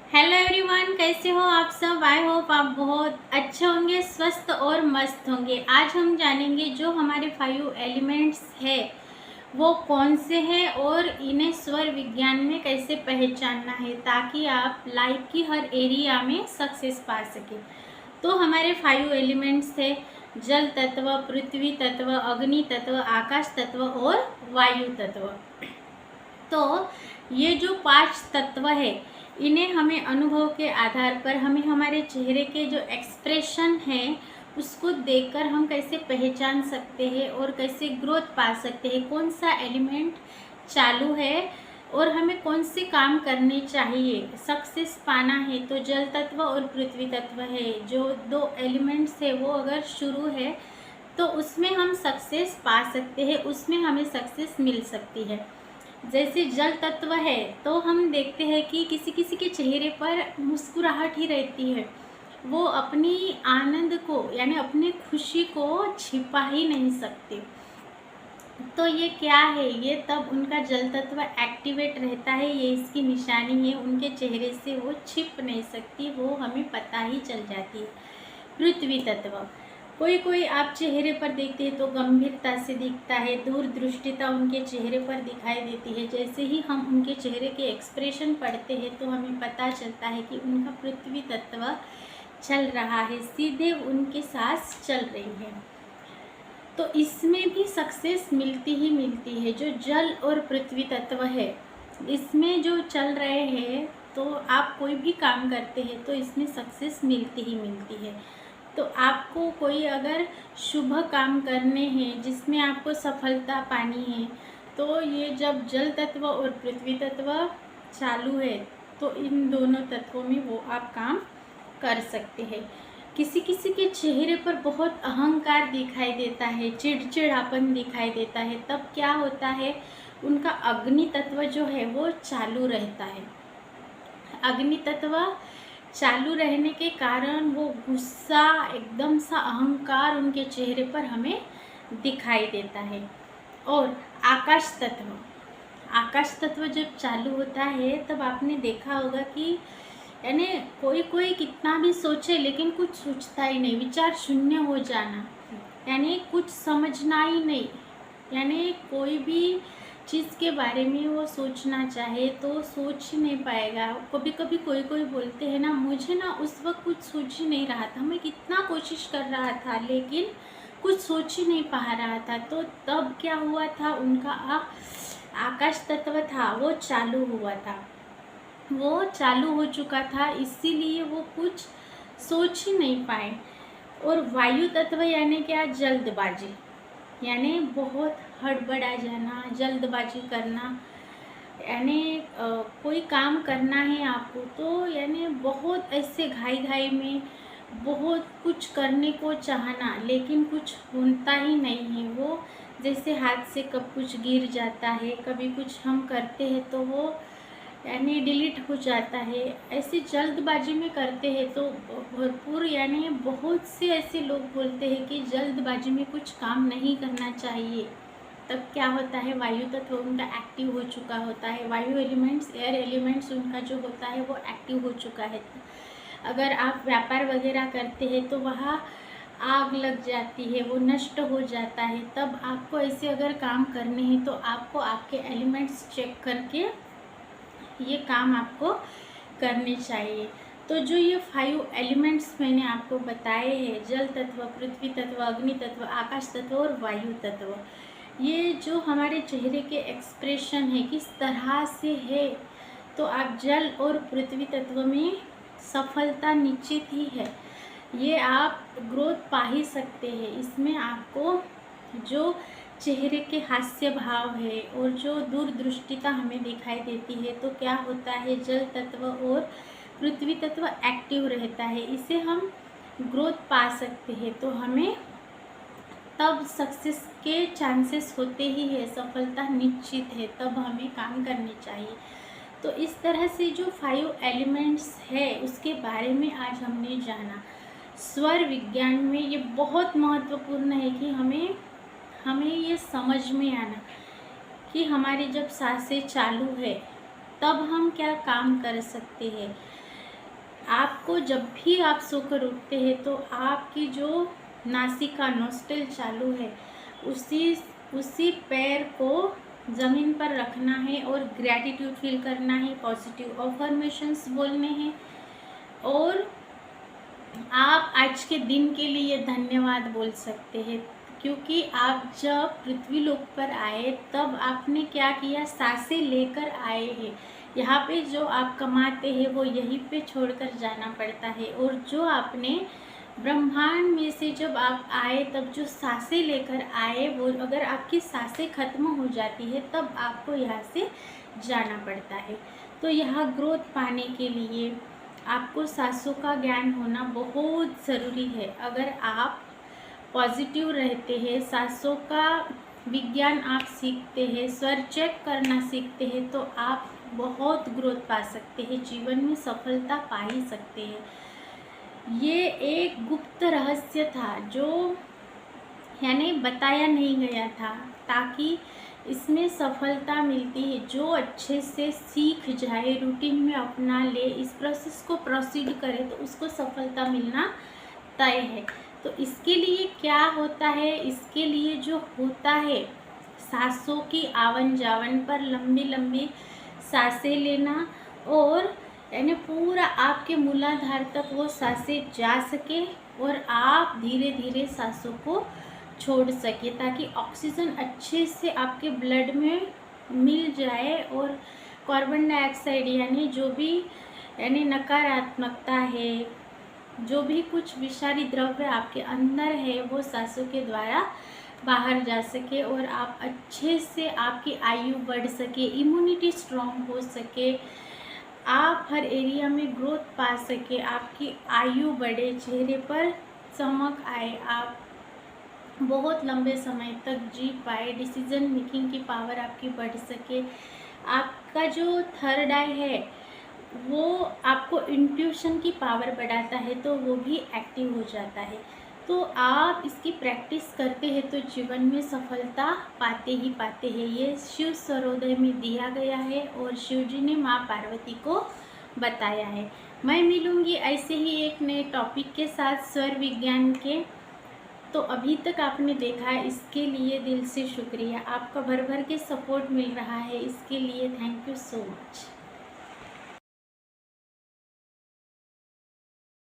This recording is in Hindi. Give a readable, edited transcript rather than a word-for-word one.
हेलो एवरीवन, कैसे हो आप सब। आई होप आप बहुत अच्छे होंगे, स्वस्थ और मस्त होंगे। आज हम जानेंगे जो हमारे 5 एलिमेंट्स है वो कौन से हैं और इन्हें स्वर विज्ञान में कैसे पहचानना है ताकि आप लाइफ की हर एरिया में सक्सेस पा सके। तो हमारे 5 एलिमेंट्स है जल तत्व, पृथ्वी तत्व, अग्नि तत्व, आकाश तत्व और वायु तत्व। तो ये जो 5 तत्व है इन्हें हमें अनुभव के आधार पर हमें हमारे चेहरे के जो एक्सप्रेशन है उसको देखकर हम कैसे पहचान सकते हैं और कैसे ग्रोथ पा सकते हैं, कौन सा एलिमेंट चालू है और हमें कौन से काम करने चाहिए। सक्सेस पाना है तो जल तत्व और पृथ्वी तत्व है, जो 2 एलिमेंट्स है वो अगर शुरू है तो उसमें हम सक्सेस पा सकते हैं, उसमें हमें सक्सेस मिल सकती है। जैसे जल तत्व है तो हम देखते हैं कि किसी किसी के चेहरे पर मुस्कुराहट ही रहती है, वो अपनी आनंद को यानी अपनी खुशी को छिपा ही नहीं सकते। तो ये क्या है, ये तब उनका जल तत्व एक्टिवेट रहता है, ये इसकी निशानी है। उनके चेहरे से वो छिप नहीं सकती, वो हमें पता ही चल जाती है। पृथ्वी तत्व, कोई कोई आप चेहरे पर देखते हैं तो गंभीरता से दिखता है, दूरदृष्टिता उनके चेहरे पर दिखाई देती है। जैसे ही हम उनके चेहरे के एक्सप्रेशन पढ़ते हैं तो हमें पता चलता है कि उनका पृथ्वी तत्व चल रहा है, सीधे उनके सांस चल रही है। तो इसमें भी सक्सेस मिलती ही मिलती है। जो जल और पृथ्वी तत्व है इसमें जो चल रहे हैं तो आप कोई भी काम करते हैं तो इसमें सक्सेस मिलती ही मिलती है। तो आपको कोई अगर शुभ काम करने हैं जिसमें आपको सफलता पानी है तो ये जब जल तत्व और पृथ्वी तत्व चालू है तो इन दोनों तत्वों में वो आप काम कर सकते हैं। किसी किसी के चेहरे पर बहुत अहंकार दिखाई देता है, चिड़चिड़ापन दिखाई देता है, तब क्या होता है, उनका अग्नि तत्व जो है वो चालू रहता है। अग्नि तत्व चालू रहने के कारण वो गुस्सा, एकदम सा अहंकार उनके चेहरे पर हमें दिखाई देता है। और आकाश तत्व, आकाश तत्व जब चालू होता है तब आपने देखा होगा कि यानी कोई कोई कितना भी सोचे लेकिन कुछ सोचता ही नहीं, विचार शून्य हो जाना, यानी कुछ समझना ही नहीं, यानी कोई भी चीज़ के बारे में वो सोचना चाहे तो सोच ही नहीं पाएगा। कभी कभी कोई कोई बोलते हैं ना, मुझे ना उस वक्त कुछ सोच ही नहीं रहा था, मैं कितना कोशिश कर रहा था लेकिन कुछ सोच ही नहीं पा रहा था। तो तब क्या हुआ था, उनका आकाश तत्व था वो चालू हुआ था, वो चालू हो चुका था, इसीलिए वो कुछ सोच ही नहीं पाए। और वायु तत्व यानी क्या, जल्दबाजी, यानी बहुत हड़बड़ा जाना, जल्दबाजी करना, यानी कोई काम करना है आपको तो यानी बहुत ऐसे घाई घाई में बहुत कुछ करने को चाहना लेकिन कुछ होता ही नहीं है। वो जैसे हाथ से कब कुछ गिर जाता है, कभी कुछ हम करते हैं तो वो यानी डिलीट हो जाता है, ऐसे जल्दबाजी में करते हैं तो भरपूर, यानी बहुत से ऐसे लोग बोलते हैं कि जल्दबाजी में कुछ काम नहीं करना चाहिए। तब क्या होता है, वायु तत्व उनका एक्टिव हो चुका होता है, वायु एलिमेंट्स, एयर एलिमेंट्स उनका जो होता है वो एक्टिव हो चुका है। अगर आप व्यापार वगैरह करते हैं तो वहाँ आग लग जाती है, वो नष्ट हो जाता है। तब आपको ऐसे अगर काम करने हैं तो आपको आपके एलिमेंट्स चेक करके ये काम आपको करने चाहिए। तो जो ये 5 एलिमेंट्स मैंने आपको बताए हैं, जल तत्व, पृथ्वी तत्व, अग्नि तत्व, आकाश तत्व और वायु तत्व, ये जो हमारे चेहरे के एक्सप्रेशन है किस तरह से है, तो आप जल और पृथ्वी तत्व में सफलता निश्चित ही है, ये आप ग्रोथ पा ही सकते हैं। इसमें आपको जो चेहरे के हास्य भाव है और जो दूरदृष्टिता हमें दिखाई देती है तो क्या होता है, जल तत्व और पृथ्वी तत्व एक्टिव रहता है, इसे हम ग्रोथ पा सकते हैं। तो हमें तब सक्सेस के चांसेस होते ही है, सफलता निश्चित है, तब हमें काम करने चाहिए। तो इस तरह से जो 5 एलिमेंट्स है उसके बारे में आज हमने जाना। स्वर विज्ञान में ये बहुत महत्वपूर्ण है कि हमें ये समझ में आना कि हमारी जब सांसें चालू है तब हम क्या काम कर सकते हैं। आपको जब भी आप सोकर उठते हैं तो आपकी जो नासिका नोस्टल चालू है, उसी उसी पैर को ज़मीन पर रखना है और ग्रैटिट्यूड फील करना है, पॉजिटिव अफर्मेशंस बोलने हैं। और आप आज के दिन के लिए धन्यवाद बोल सकते हैं, क्योंकि आप जब पृथ्वी लोक पर आए तब आपने क्या किया, सांसें लेकर आए हैं। यहाँ पे जो आप कमाते हैं वो यहीं पे छोड़कर जाना पड़ता है, और जो आपने ब्रह्मांड में से जब आप आए तब जो सांसें लेकर आए, वो अगर आपकी सांसें खत्म हो जाती है तब आपको यहाँ से जाना पड़ता है। तो यहाँ ग्रोथ पाने के लिए आपको सांसों का ज्ञान होना बहुत ज़रूरी है। अगर आप पॉजिटिव रहते हैं, सांसों का विज्ञान आप सीखते हैं, स्वर चेक करना सीखते हैं, तो आप बहुत ग्रोथ पा सकते हैं, जीवन में सफलता पा ही सकते हैं। ये एक गुप्त रहस्य था जो यानी बताया नहीं गया था, ताकि इसमें सफलता मिलती है। जो अच्छे से सीख जाए, रूटीन में अपना ले, इस प्रोसेस को प्रोसीड करे, तो उसको सफलता मिलना तय है। तो इसके लिए क्या होता है, इसके लिए जो होता है, सांसों की आवन जावन पर लंबी लंबी सांसें लेना, और यानी पूरा आपके मूलाधार तक वो सांसें जा सके और आप धीरे धीरे सांसों को छोड़ सके, ताकि ऑक्सीजन अच्छे से आपके ब्लड में मिल जाए और कार्बन डाइऑक्साइड यानी जो भी यानी नकारात्मकता है, जो भी कुछ विषारी द्रव्य आपके अंदर है, वो सांसों के द्वारा बाहर जा सके और आप अच्छे से आपकी आयु बढ़ सके, इम्यूनिटी स्ट्रॉन्ग हो सके, आप हर एरिया में ग्रोथ पा सके, आपकी आयु बढ़े, चेहरे पर चमक आए, आप बहुत लंबे समय तक जी पाए, डिसीजन मेकिंग की पावर आपकी बढ़ सके, आपका जो थर्ड आई है वो आपको इंट्यूशन की पावर बढ़ाता है, तो वो भी एक्टिव हो जाता है। तो आप इसकी प्रैक्टिस करते हैं तो जीवन में सफलता पाते ही पाते हैं। ये शिव सर्वोदय में दिया गया है और शिव जी ने माँ पार्वती को बताया है। मैं मिलूँगी ऐसे ही एक नए टॉपिक के साथ, स्वर विज्ञान के। तो अभी तक आपने देखा है, इसके लिए दिल से शुक्रिया। आपका भर भर के सपोर्ट मिल रहा है, इसके लिए थैंक यू सो मच।